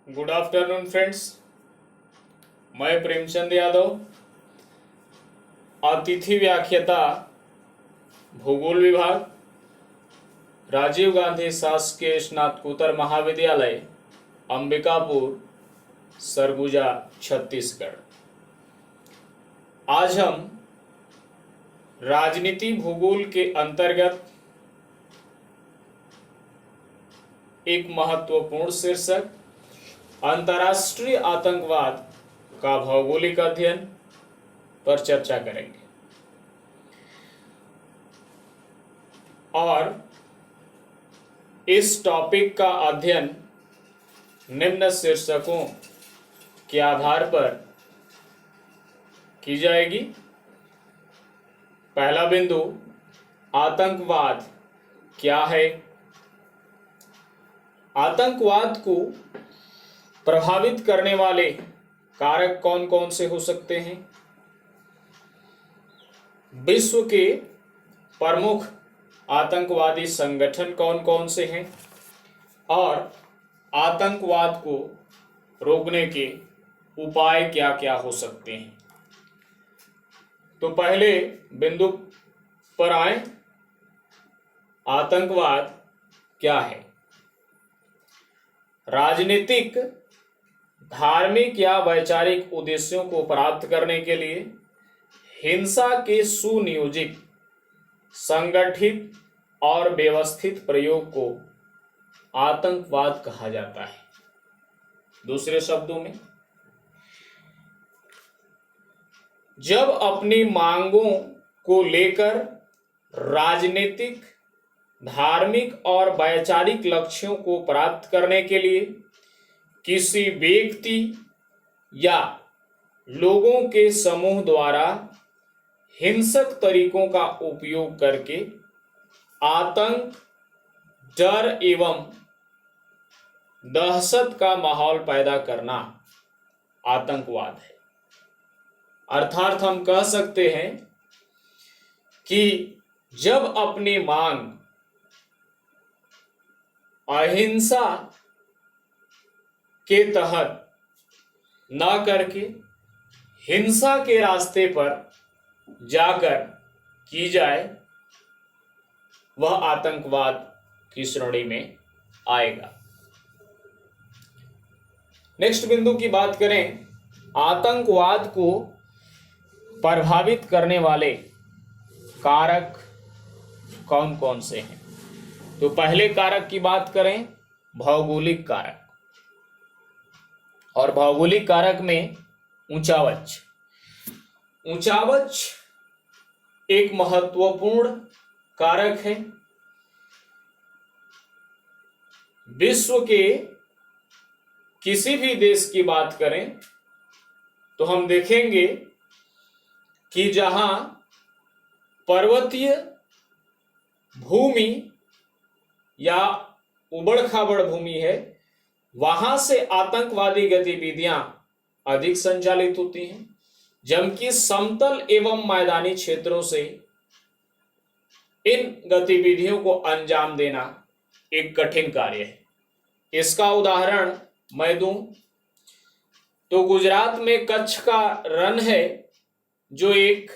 Good afternoon friends. मैं प्रेमचंद यादव, अतिथि व्याख्याता भूगोल विभाग, राजीव गांधी शासकीय स्नातकोत्तर महाविद्यालय, अंबिकापुर, सरगुजा, छत्तीसगढ़। आज हम राजनीति भूगोल के अंतर्गत एक महत्वपूर्ण शीर्षक अंतर्राष्ट्रीय आतंकवाद का भौगोलिक अध्ययन पर चर्चा करेंगे। और इस टॉपिक का अध्ययन निम्न शीर्षकों के आधार पर की जाएगी। पहला बिंदु, आतंकवाद क्या है। आतंकवाद को प्रभावित करने वाले कारक कौन कौन से हो सकते हैं। विश्व के प्रमुख आतंकवादी संगठन कौन कौन से हैं और आतंकवाद को रोकने के उपाय क्या क्या हो सकते हैं। तो पहले बिंदु पर आए, आतंकवाद क्या है। राजनीतिक, धार्मिक या वैचारिक उद्देश्यों को प्राप्त करने के लिए हिंसा के सुनियोजित, संगठित और व्यवस्थित प्रयोग को आतंकवाद कहा जाता है। दूसरे शब्दों में, जब अपनी मांगों को लेकर राजनीतिक, धार्मिक और वैचारिक लक्ष्यों को प्राप्त करने के लिए किसी व्यक्ति या लोगों के समूह द्वारा हिंसक तरीकों का उपयोग करके आतंक, डर एवं दहशत का माहौल पैदा करना आतंकवाद है। अर्थात हम कह सकते हैं कि जब अपनी मांग अहिंसा के तहत न करके हिंसा के रास्ते पर जाकर की जाए, वह आतंकवाद की श्रेणी में आएगा। नेक्स्ट बिंदु की बात करें, आतंकवाद को प्रभावित करने वाले कारक कौन कौन से हैं। तो पहले कारक की बात करें, भौगोलिक कारक। और भौगोलिक कारक में ऊंचावच एक महत्वपूर्ण कारक है। विश्व के किसी भी देश की बात करें तो हम देखेंगे कि जहां पर्वतीय भूमि या उबड़ खाबड़ भूमि है, वहां से आतंकवादी गतिविधियां अधिक संचालित होती हैं, जबकि समतल एवं मैदानी क्षेत्रों से इन गतिविधियों को अंजाम देना एक कठिन कार्य है। इसका उदाहरण मैं दूं तो गुजरात में कच्छ का रण है, जो एक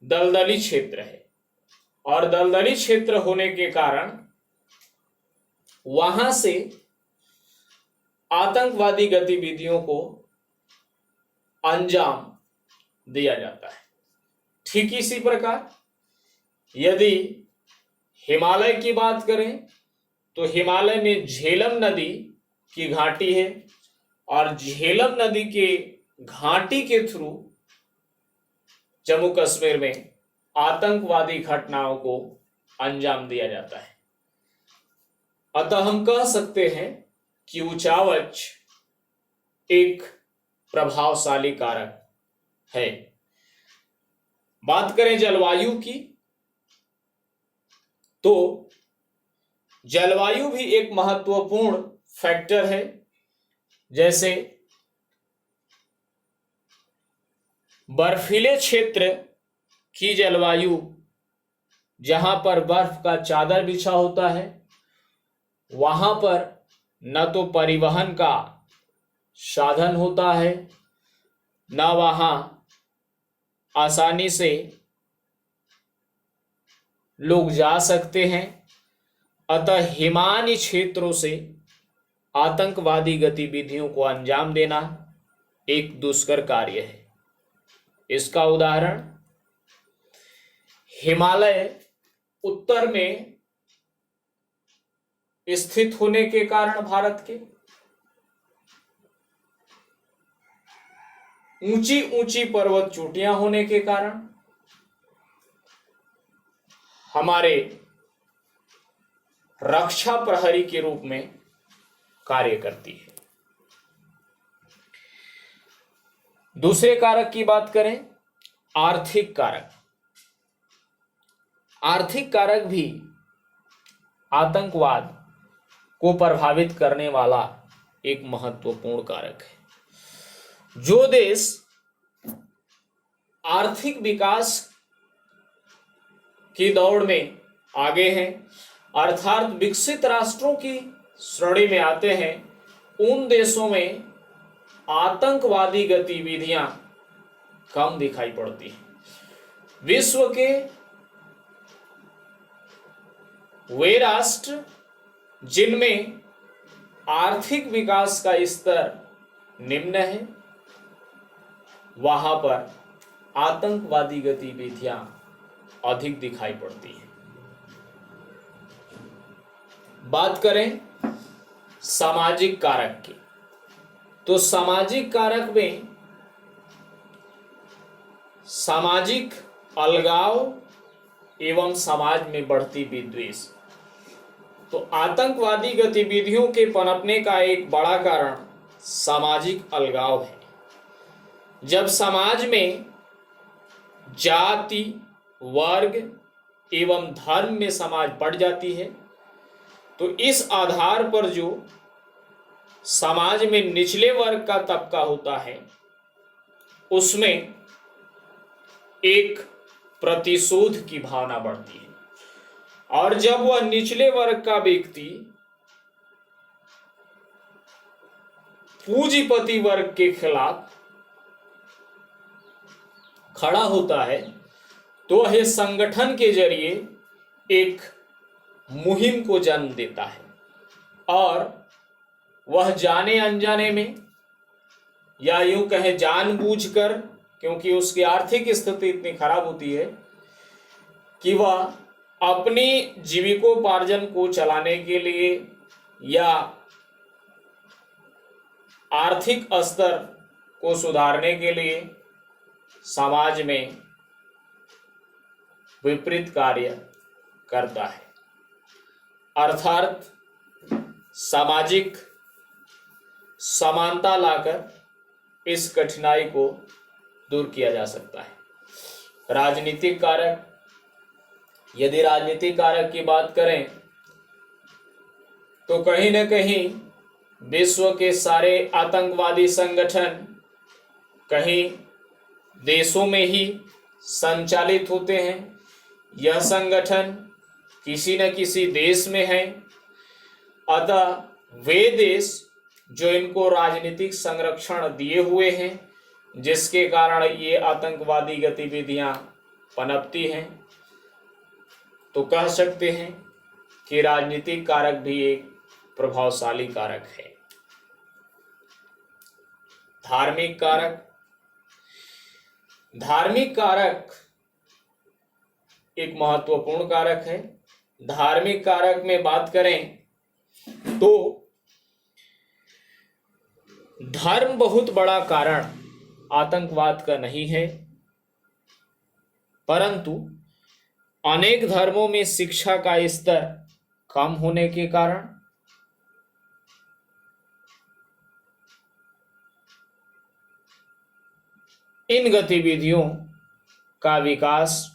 दलदली क्षेत्र है और दलदली क्षेत्र होने के कारण वहां से आतंकवादी गतिविधियों को अंजाम दिया जाता है। ठीक इसी प्रकार यदि हिमालय की बात करें तो हिमालय में झेलम नदी की घाटी है और झेलम नदी के घाटी के थ्रू जम्मू कश्मीर में आतंकवादी घटनाओं को अंजाम दिया जाता है। अतः हम कह सकते हैं कि ऊंचावच एक प्रभावशाली कारक है। बात करें जलवायु की तो जलवायु भी एक महत्वपूर्ण फैक्टर है। जैसे बर्फीले क्षेत्र की जलवायु, जहां पर बर्फ का चादर बिछा होता है, वहां पर न तो परिवहन का साधन होता है, न वहां आसानी से लोग जा सकते हैं। अतः हिमानी क्षेत्रों से आतंकवादी गतिविधियों को अंजाम देना एक दुष्कर कार्य है। इसका उदाहरण हिमालय उत्तर में स्थित होने के कारण भारत के ऊंची ऊंची पर्वत चोटियां होने के कारण हमारे रक्षा प्रहरी के रूप में कार्य करती है। दूसरे कारक की बात करें, आर्थिक कारक। आर्थिक कारक भी आतंकवाद को प्रभावित करने वाला एक महत्वपूर्ण कारक है। जो देश आर्थिक विकास की दौड़ में आगे हैं, अर्थात विकसित राष्ट्रों की श्रेणी में आते हैं, उन देशों में आतंकवादी गतिविधियां कम दिखाई पड़ती हैं। विश्व के वे राष्ट्र जिनमें आर्थिक विकास का स्तर निम्न है, वहां पर आतंकवादी गतिविधियां अधिक दिखाई पड़ती हैं। बात करें सामाजिक कारक की, तो सामाजिक कारक में सामाजिक अलगाव एवं समाज में बढ़ती विद्वेष। तो आतंकवादी गतिविधियों के पनपने का एक बड़ा कारण सामाजिक अलगाव है। जब समाज में जाति, वर्ग एवं धर्म में समाज बढ़ जाती है, तो इस आधार पर जो समाज में निचले वर्ग का तबका होता है, उसमें एक प्रतिशोध की भावना बढ़ती है। और जब वह निचले वर्ग का व्यक्ति पूंजीपति वर्ग के खिलाफ खड़ा होता है, तो वह संगठन के जरिए एक मुहिम को जन्म देता है और वह जाने अनजाने में या यूं कहें जानबूझकर, क्योंकि उसकी आर्थिक स्थिति इतनी खराब होती है कि वह अपनी जीविकोपार्जन को चलाने के लिए या आर्थिक स्तर को सुधारने के लिए समाज में विपरीत कार्य करता है। अर्थात सामाजिक समानता लाकर इस कठिनाई को दूर किया जा सकता है। राजनीतिक कारक, यदि राजनीतिक कारक की बात करें तो कहीं न कहीं विश्व के सारे आतंकवादी संगठन कहीं देशों में ही संचालित होते हैं। यह संगठन किसी न किसी देश में है, अतः वे देश जो इनको राजनीतिक संरक्षण दिए हुए हैं, जिसके कारण ये आतंकवादी गतिविधियां पनपती हैं, तो कह सकते हैं कि राजनीतिक कारक भी एक प्रभावशाली कारक है। धार्मिक कारक, धार्मिक कारक एक महत्वपूर्ण कारक है। धार्मिक कारक में बात करें तो धर्म बहुत बड़ा कारण आतंकवाद का नहीं है, परंतु अनेक धर्मों में शिक्षा का स्तर कम होने के कारण इन गतिविधियों का विकास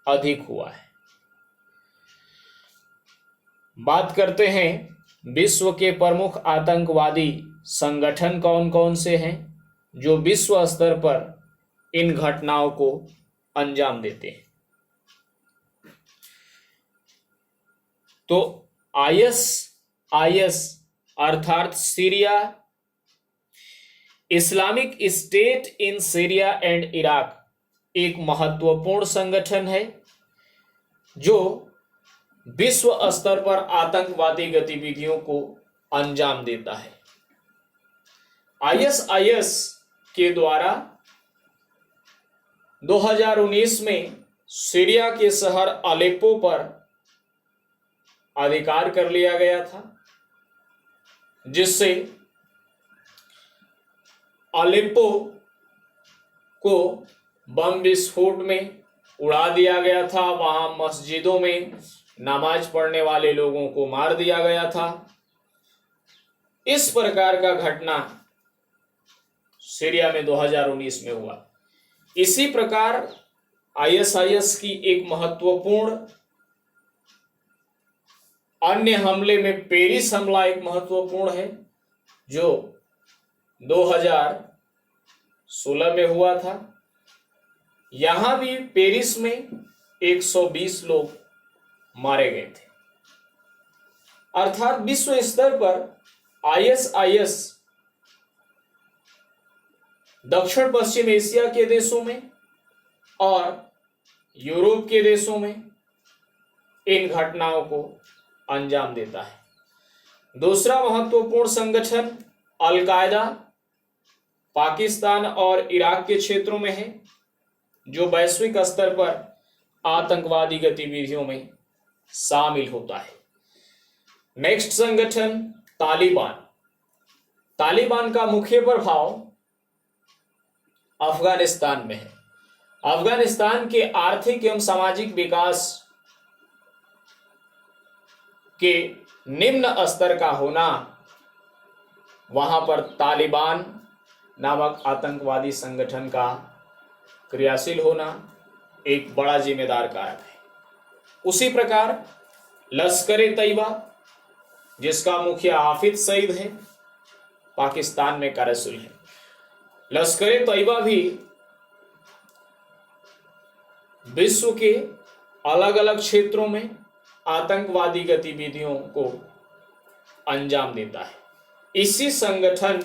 अधिक हुआ है। बात करते हैं विश्व के प्रमुख आतंकवादी संगठन कौन कौन से हैं जो विश्व स्तर पर इन घटनाओं को अंजाम देते हैं। तो आईएस अर्थात Syria, Islamic state in Syria and Iraq एक महत्वपूर्ण संगठन है जो विश्व स्तर पर आतंकवादी गतिविधियों को अंजाम देता है। आईएसआईएस के द्वारा 2019 में सीरिया के शहर अलेप्पो पर अधिकार कर लिया गया था, जिससे अलेप्पो को बम विस्फोट में उड़ा दिया गया था। वहां मस्जिदों में नमाज पढ़ने वाले लोगों को मार दिया गया था। इस प्रकार का घटना सीरिया में 2019 में हुआ। इसी प्रकार आईएसआईएस की एक महत्वपूर्ण अन्य हमले में पेरिस हमला एक महत्वपूर्ण है, जो 2016 में हुआ था। यहां भी पेरिस में 120 लोग मारे गए थे। अर्थात विश्व स्तर पर आईएसआईएस दक्षिण पश्चिम एशिया के देशों में और यूरोप के देशों में इन घटनाओं को अंजाम देता है। दूसरा महत्वपूर्ण संगठन अल-कायदा पाकिस्तान और इराक के क्षेत्रों में है, जो वैश्विक स्तर पर आतंकवादी गतिविधियों में शामिल होता है। नेक्स्ट संगठन तालिबान। तालिबान का मुख्य प्रभाव अफगानिस्तान में है। अफगानिस्तान के आर्थिक एवं सामाजिक विकास के निम्न स्तर का होना, वहां पर तालिबान नामक आतंकवादी संगठन का क्रियाशील होना एक बड़ा जिम्मेदार कारक है। उसी प्रकार लश्कर-ए-तैयबा, जिसका मुखिया हाफिज सईद है, पाकिस्तान में कार्यशील है। लश्कर-ए-तैयबा भी विश्व के अलग अलग क्षेत्रों में आतंकवादी गतिविधियों को अंजाम देता है। इसी संगठन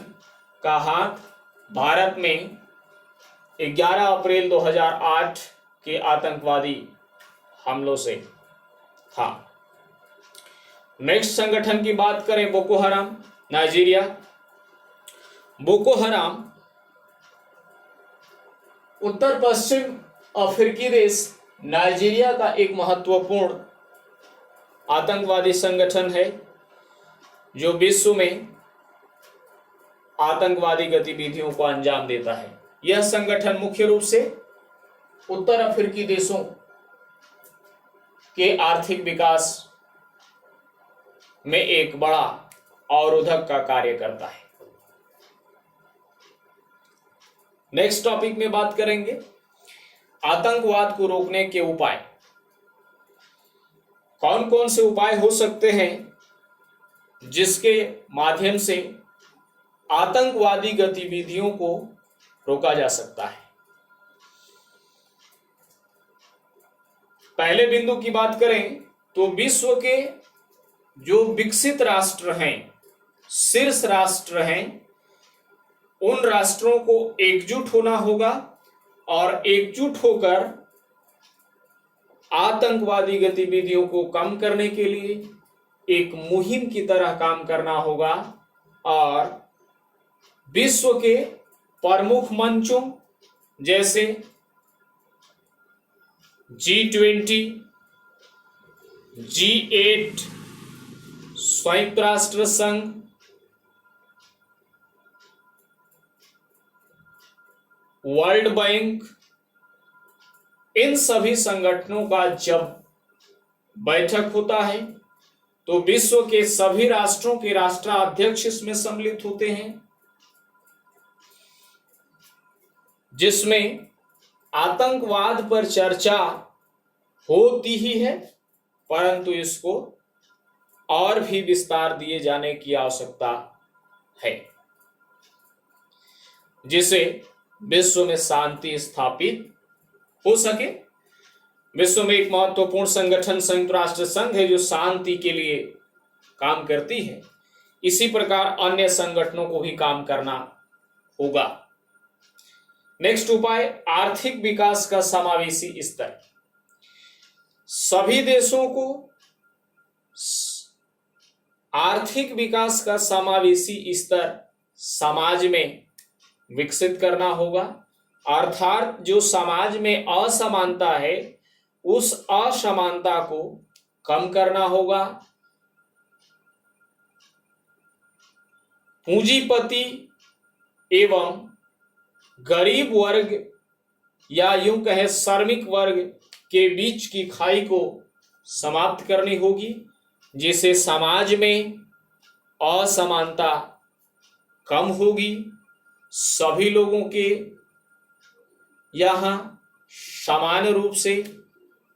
का हाथ भारत में 11 अप्रैल 2008 के आतंकवादी हमलों से था। नेक्स्ट संगठन की बात करें बोको हराम, नाइजीरिया। बोको हराम उत्तर पश्चिम अफ्रीकी देश नाइजीरिया का एक महत्वपूर्ण आतंकवादी संगठन है, जो विश्व में आतंकवादी गतिविधियों को अंजाम देता है। यह संगठन मुख्य रूप से उत्तर अफ्रीकी देशों के आर्थिक विकास में एक बड़ा अवरोधक का कार्य करता है। नेक्स्ट टॉपिक में बात करेंगे आतंकवाद को रोकने के उपाय। कौन कौन से उपाय हो सकते हैं जिसके माध्यम से आतंकवादी गतिविधियों को रोका जा सकता है। पहले बिंदु की बात करें तो विश्व के जो विकसित राष्ट्र हैं, शीर्ष राष्ट्र हैं, उन राष्ट्रों को एकजुट होना होगा और एकजुट होकर आतंकवादी गतिविधियों को कम करने के लिए एक मुहिम की तरह काम करना होगा और विश्व के प्रमुख मंचों जैसे G20, G8, संयुक्त राष्ट्र संघ, वर्ल्ड बैंक, इन सभी संगठनों का जब बैठक होता है तो विश्व के सभी राष्ट्रों के राष्ट्राध्यक्ष इसमें सम्मिलित होते हैं, जिसमें आतंकवाद पर चर्चा होती ही है, परंतु इसको और भी विस्तार दिए जाने की आवश्यकता है, जिससे विश्व में शांति स्थापित हो सके। विश्व में एक महत्वपूर्ण संगठन संयुक्त राष्ट्र संघ है, जो शांति के लिए काम करती है। इसी प्रकार अन्य संगठनों को भी काम करना होगा। नेक्स्ट उपाय, आर्थिक विकास का समावेशी स्तर। सभी देशों को आर्थिक विकास का समावेशी स्तर समाज में विकसित करना होगा, अर्थात जो समाज में असमानता है उस असमानता को कम करना होगा। पूंजीपति एवं गरीब वर्ग या यूं कहें श्रमिक वर्ग के बीच की खाई को समाप्त करनी होगी, जिससे समाज में असमानता कम होगी, सभी लोगों के यहाँ समान रूप से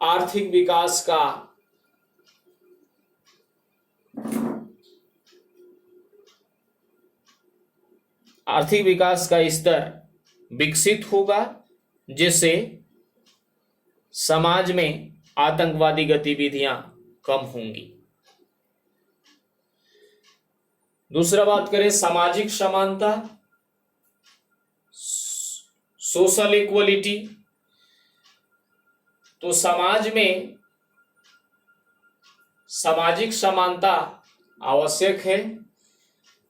आर्थिक विकास का स्तर विकसित होगा, जिससे समाज में आतंकवादी गतिविधियां कम होंगी। दूसरा बात करें सामाजिक समानता, सोशल इक्वलिटी। तो समाज में सामाजिक समानता आवश्यक है।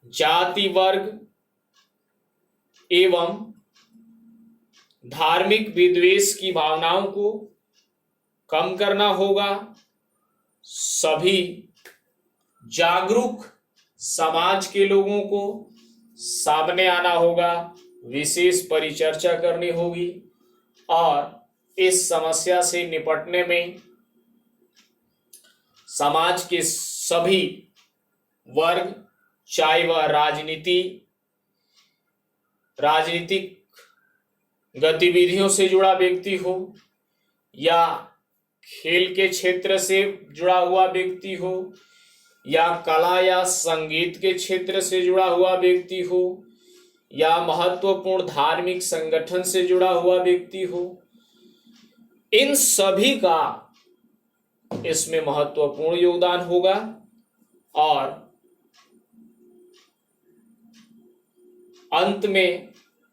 जाति, वर्ग एवं धार्मिक विद्वेष की भावनाओं को कम करना होगा। सभी जागरूक समाज के लोगों को सामने आना होगा, विशेष परिचर्चा करनी होगी और इस समस्या से निपटने में समाज के सभी वर्ग, चाहे वह राजनीतिक गतिविधियों से जुड़ा व्यक्ति हो या खेल के क्षेत्र से जुड़ा हुआ व्यक्ति हो या कला या संगीत के क्षेत्र से जुड़ा हुआ व्यक्ति हो या महत्वपूर्ण धार्मिक संगठन से जुड़ा हुआ व्यक्ति हो, इन सभी का इसमें महत्वपूर्ण योगदान होगा। और अंत में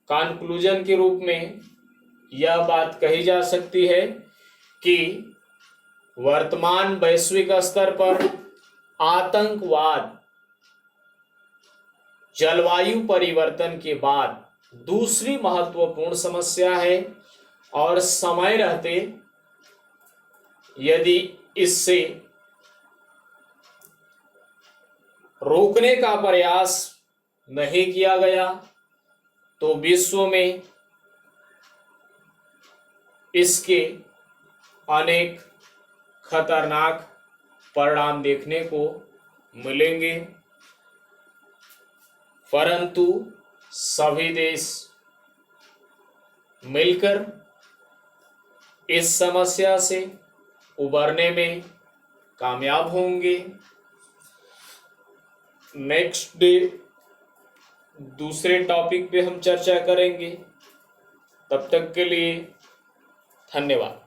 कंक्लूजन के रूप में यह बात कही जा सकती है कि वर्तमान वैश्विक स्तर पर आतंकवाद जलवायु परिवर्तन के बाद दूसरी महत्वपूर्ण समस्या है और समय रहते यदि इससे रोकने का प्रयास नहीं किया गया तो विश्व में इसके अनेक खतरनाक परिणाम देखने को मिलेंगे, परंतु सभी देश मिलकर इस समस्या से उबरने में कामयाब होंगे। नेक्स्ट डे दूसरे टॉपिक पे हम चर्चा करेंगे। तब तक के लिए धन्यवाद।